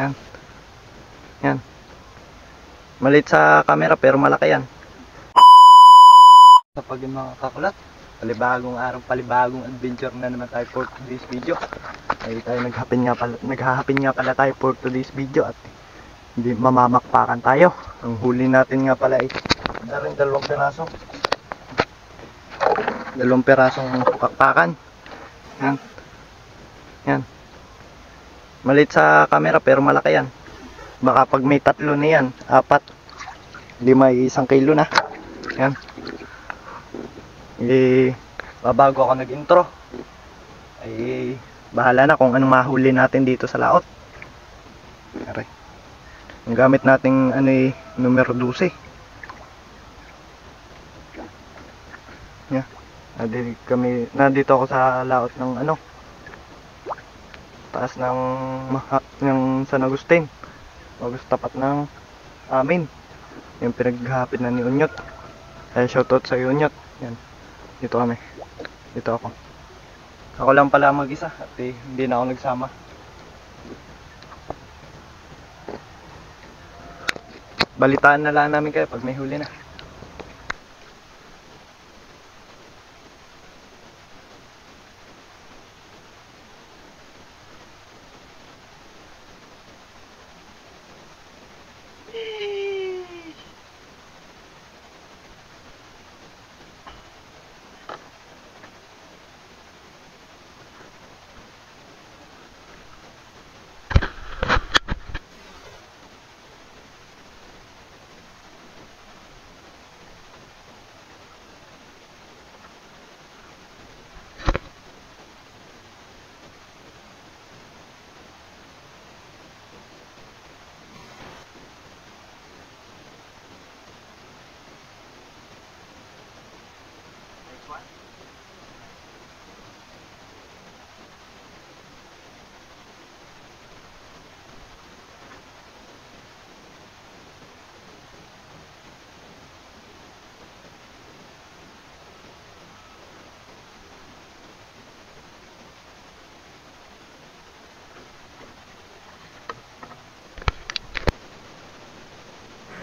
Yan. Yan. Maliit sa camera pero malaki yan. Kapag yung mga kakulat, palibagong araw, palibagong adventure na naman tayo for today's video. Ay tayo naghahapin nga pala tayo for today's video at hindi mamamakpakan tayo. Ang huli natin nga pala ay dalawang piraso. Dalawang pirasong pakpakan. Yan. Yan. Maliit sa camera pero malaki yan. Baka pag may tatlo na yan, 4, hindi may 1 kilo na. Yan. Babago ako nag-intro. Bahala na kung anong mahuli natin dito sa laot. Aray. Ang gamit nating numero 12. Yeah. Nandito ako sa laot ng taas ng San Agustin. Tapat ng amin. Yung pinaghapit na ni Unyot. Shoutout sa Unyot. Yan. Dito kami. Dito ako. Ako lang pala mag-isa at hindi na ako nagsama. Balitaan na lang namin kayo pag may huli na.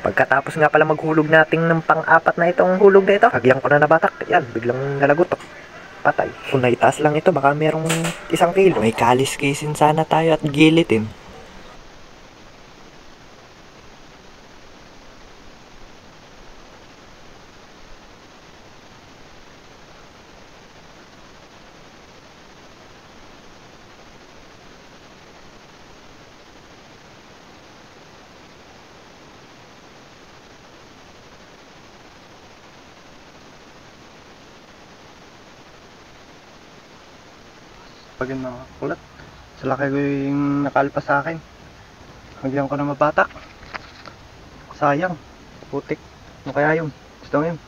Pagkatapos nga pala maghulog natin ng pang-apat na itong hulog na ito, hagyan ko na nabatak. Yan, biglang nalagutok. Patay. Kung naitaas lang ito, baka merong 1 kilo. May kalis-kisin sana tayo at gilitin. Pag yung mga kulat, sa laki ko yung nakalpa sa akin. Hagyan ko na mabatak. Sayang, putik. Ano kaya yun? Gusto mo yun?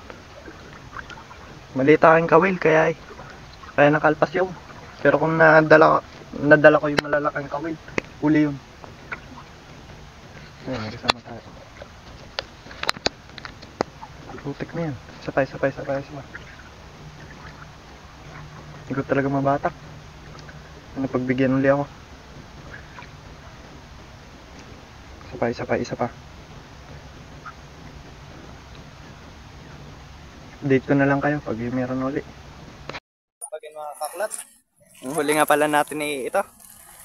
Maliit aking kawil, kaya nakalpas yun. Pero kung nadala ko yung malalaking kawil, uli yun. Ayun, nagkasama tayo. Putik na yan. Sabay. Hindi ko talaga mabatak. Pagbigyan ulit ako. Isa pa. Update ko na lang kayo pag meron ulit. Pag mga kaklat, ang huli nga pala natin ito.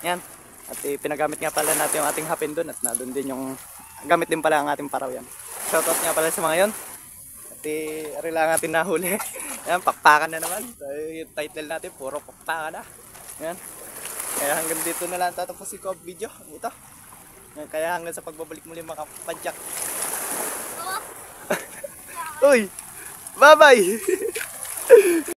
Yan. At pinagamit nga pala natin yung ating hapin doon. At doon din yung gamit din pala ang ating paraw yan. Shoutout nga pala sa mga yon. At rila natin nahuli. Yan, pakpakan na naman. So, yung title natin, puro pakpakan na. Yan. Kaya hanggang dito na lang tatapusin ko ang video ito. Kaya hanggang sa pagbabalik muli mga kapadyak. Uy! Bye-bye!